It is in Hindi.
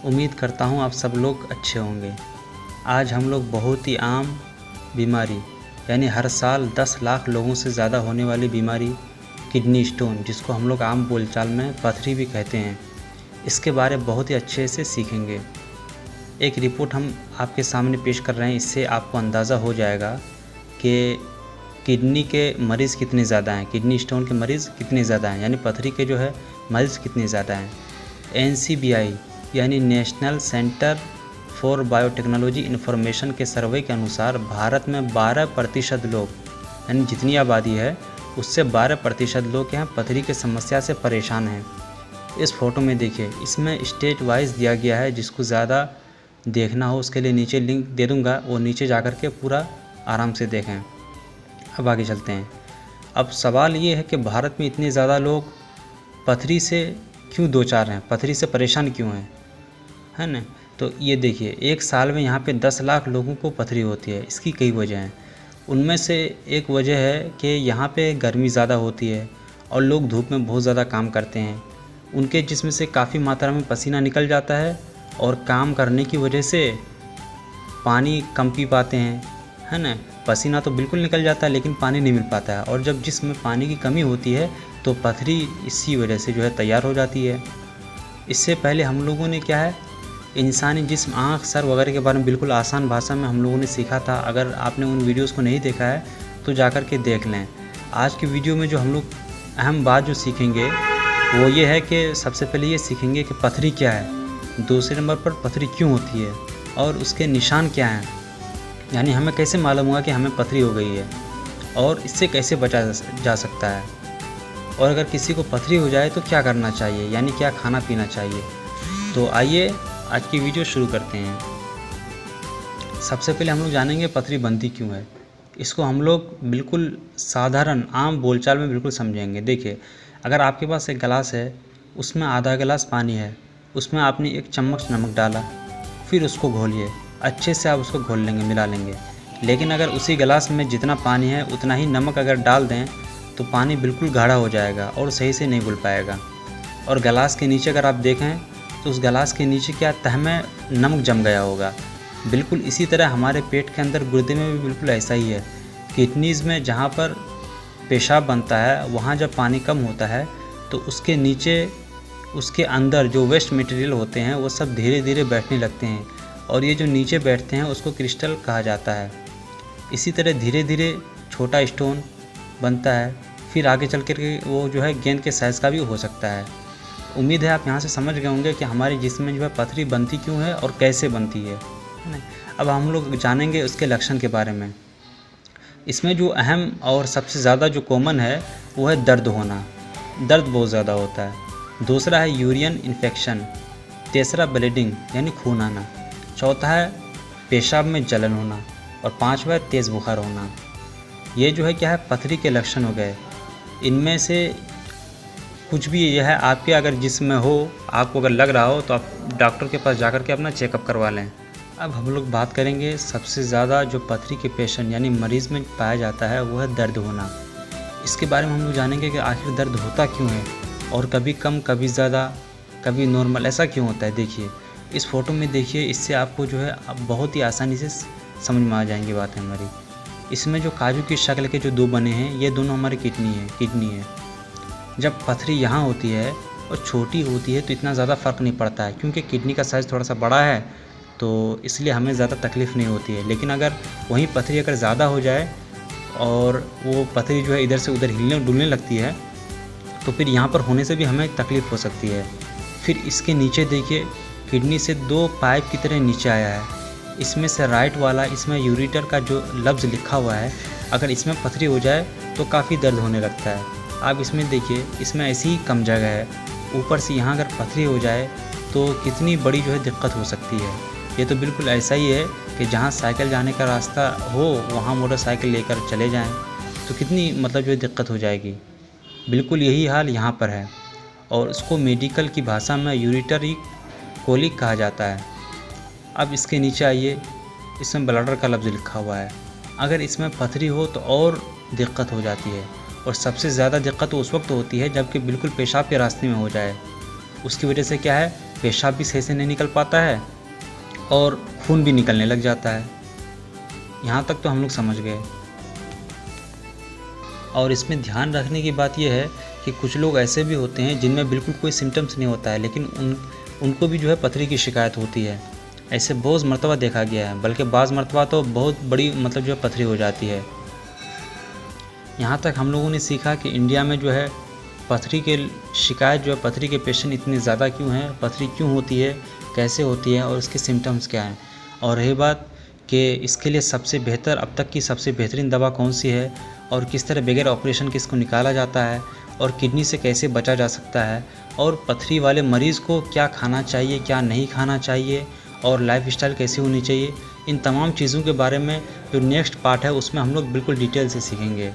उम्मीद करता हूँ आप सब लोग अच्छे होंगे। आज हम लोग बहुत ही आम बीमारी यानी हर साल 10 लाख लोगों से ज़्यादा होने वाली बीमारी किडनी स्टोन, जिसको हम लोग आम बोलचाल में पथरी भी कहते हैं, इसके बारे में बहुत ही अच्छे से सीखेंगे। एक रिपोर्ट हम आपके सामने पेश कर रहे हैं, इससे आपको अंदाज़ा हो जाएगा कि किडनी के मरीज़ कितने ज़्यादा हैं, किडनी स्टोन के मरीज़ कितने ज़्यादा हैं, यानी पथरी के जो है मरीज़ कितने ज़्यादा हैं। NCBI यानी national centre for biotechnology information के सर्वे के अनुसार भारत में 12% लोग, यानी जितनी आबादी है उससे 12% लोग यहाँ पथरी की समस्या से परेशान हैं। इस फ़ोटो में देखिए, इसमें स्टेट वाइज दिया गया है। जिसको ज़्यादा देखना हो उसके लिए नीचे लिंक दे दूँगा, वो नीचे जा कर के पूरा आराम से देखें। अब आगे चलते हैं। अब सवाल ये है कि भारत में इतने ज़्यादा लोग पथरी से क्यों दो चार हैं, पथरी से परेशान क्यों हैं, है ना। तो ये देखिए, एक साल में यहाँ पे 10 लाख लोगों को पथरी होती है। इसकी कई वजह हैं। उनमें से एक वजह है कि यहाँ पे गर्मी ज़्यादा होती है और लोग धूप में बहुत ज़्यादा काम करते हैं। उनके जिस्म से काफ़ी मात्रा में पसीना निकल जाता है और काम करने की वजह से पानी कम पी पाते हैं, है ना। पसीना तो बिल्कुल निकल जाता है लेकिन पानी नहीं मिल पाता है, और जब जिस्म में पानी की कमी होती है तो पथरी इसी वजह से जो है तैयार हो जाती है। इससे पहले हम लोगों ने क्या है, इंसानी जिस्म, आँख, सर वगैरह के बारे में बिल्कुल आसान भाषा में हम लोगों ने सीखा था। अगर आपने उन वीडियोस को नहीं देखा है तो जा कर के देख लें। आज की वीडियो में जो हम लोग अहम बात जो सीखेंगे वो ये है कि सबसे पहले ये सीखेंगे कि पथरी क्या है, दूसरे नंबर पर पथरी क्यों होती है और उसके निशान क्या हैं, यानी हमें कैसे मालूम होगा कि हमें पथरी हो गई है और इससे कैसे बचा जा सकता है, और अगर किसी को पथरी हो जाए तो क्या करना चाहिए, यानी क्या खाना पीना चाहिए। तो आइए आज की वीडियो शुरू करते हैं। सबसे पहले हम लोग जानेंगे पथरी बनती क्यों है। इसको हम लोग बिल्कुल साधारण आम बोलचाल में बिल्कुल समझेंगे। देखिए, अगर आपके पास एक गिलास है, उसमें आधा गिलास पानी है, उसमें आपने 1 चम्मच नमक डाला, फिर उसको घोलिए। अच्छे से आप उसको घोल लेंगे, मिला लेंगे। लेकिन अगर उसी गिलास में जितना पानी है उतना ही नमक अगर डाल दें तो पानी बिल्कुल गाढ़ा हो जाएगा और सही से नहीं घुल पाएगा। और गिलास के नीचे अगर आप देखें तो उस गिलास के नीचे क्या तह में नमक जम गया होगा। बिल्कुल इसी तरह हमारे पेट के अंदर, गुर्दे में भी बिल्कुल ऐसा ही है। किडनीज़ में जहाँ पर पेशाब बनता है वहाँ जब पानी कम होता है तो उसके नीचे, उसके अंदर जो वेस्ट मटेरियल होते हैं वो सब धीरे धीरे बैठने लगते हैं, और ये जो नीचे बैठते हैं उसको क्रिस्टल कहा जाता है। इसी तरह धीरे धीरे छोटा स्टोन बनता है, फिर आगे चल कर के वो जो है गेंद के साइज़ का भी हो सकता है। उम्मीद है आप यहाँ से समझ गए होंगे कि हमारे जिस्म में जो है पथरी बनती क्यों है और कैसे बनती है ना। अब हम लोग जानेंगे उसके लक्षण के बारे में। इसमें जो अहम और सबसे ज़्यादा जो कॉमन है वो है दर्द होना, दर्द बहुत ज़्यादा होता है। दूसरा है यूरिन इन्फेक्शन। तीसरा ब्लीडिंग यानी खून आना। चौथा है पेशाब में जलन होना, और पांचवा है तेज़ बुखार होना। ये जो है क्या है, पथरी के लक्षण हो गए। इनमें से कुछ भी यह है आपके अगर जिस्म में हो, आपको अगर लग रहा हो तो आप डॉक्टर के पास जाकर के अपना चेकअप करवा लें। अब हम लोग बात करेंगे सबसे ज़्यादा जो पथरी के पेशेंट यानी मरीज़ में पाया जाता है वो है दर्द होना। इसके बारे में हम लोग जानेंगे कि आखिर दर्द होता क्यों है, और कभी कम, कभी ज़्यादा, कभी नॉर्मल, ऐसा क्यों होता है। देखिए इस फ़ोटो में, देखिए, इससे आपको जो है बहुत ही आसानी से समझ में आ जाएंगी बातें हमारी। इसमें जो काजू की शक्ल के जो 2 बने हैं ये दोनों हमारी किडनी है। जब पथरी यहाँ होती है और छोटी होती है तो इतना ज़्यादा फ़र्क नहीं पड़ता है, क्योंकि किडनी का साइज़ थोड़ा सा बड़ा है तो इसलिए हमें ज़्यादा तकलीफ़ नहीं होती है। लेकिन अगर वहीं पथरी अगर ज़्यादा हो जाए और वो पथरी जो है इधर से उधर हिलने डुलने लगती है तो फिर यहाँ पर होने से भी हमें तकलीफ़ हो सकती है। फिर इसके नीचे देखिए, किडनी से 2 पाइप की तरह नीचे आया है। इसमें से राइट वाला, इसमें यूरेटर का जो लफ्ज़ लिखा हुआ है, अगर इसमें पथरी हो जाए तो काफ़ी दर्द होने लगता है। आप इसमें देखिए, इसमें ऐसी ही कम जगह है, ऊपर से यहाँ अगर पथरी हो जाए तो कितनी बड़ी जो है दिक्कत हो सकती है। ये तो बिल्कुल ऐसा ही है कि जहाँ साइकिल जाने का रास्ता हो वहाँ मोटरसाइकिल लेकर चले जाएं तो कितनी मतलब जो है दिक्कत हो जाएगी। बिल्कुल यही हाल यहाँ पर है, और इसको मेडिकल की भाषा में यूरिटरी कोलिक कहा जाता है। अब इसके नीचे आइए, इसमें ब्लडर का लफ्ज़ लिखा हुआ है। अगर इसमें पथरी हो तो और दिक्कत हो जाती है, और सबसे ज़्यादा दिक्कत उस वक्त होती है जबकि बिल्कुल पेशाब के रास्ते में हो जाए। उसकी वजह से क्या है, पेशाब भी सही से नहीं निकल पाता है और खून भी निकलने लग जाता है। यहाँ तक तो हम लोग समझ गए। और इसमें ध्यान रखने की बात यह है कि कुछ लोग ऐसे भी होते हैं जिनमें बिल्कुल कोई सिम्टम्स नहीं होता है, लेकिन उनको भी जो है पथरी की शिकायत होती है। ऐसे बहुत मर्तबा देखा गया है, बल्कि बाज़ मर्तबा तो बहुत बड़ी मतलब जो है पथरी हो जाती है। यहाँ तक हम लोगों ने सीखा कि इंडिया में जो है पथरी के शिकायत जो है, पथरी के पेशेंट इतने ज़्यादा क्यों हैं, पथरी क्यों होती है, कैसे होती है और इसके सिम्टम्स क्या हैं। और रही बात कि इसके लिए सबसे बेहतर, अब तक की सबसे बेहतरीन दवा कौन सी है और किस तरह बगैर ऑपरेशन के इसको निकाला जाता है और किडनी से कैसे बचा जा सकता है और पथरी वाले मरीज़ को क्या खाना चाहिए, क्या नहीं खाना चाहिए और लाइफस्टाइल कैसी होनी चाहिए, इन तमाम चीज़ों के बारे में जो नेक्स्ट पार्ट है उसमें हम लोग बिल्कुल डिटेल से सीखेंगे।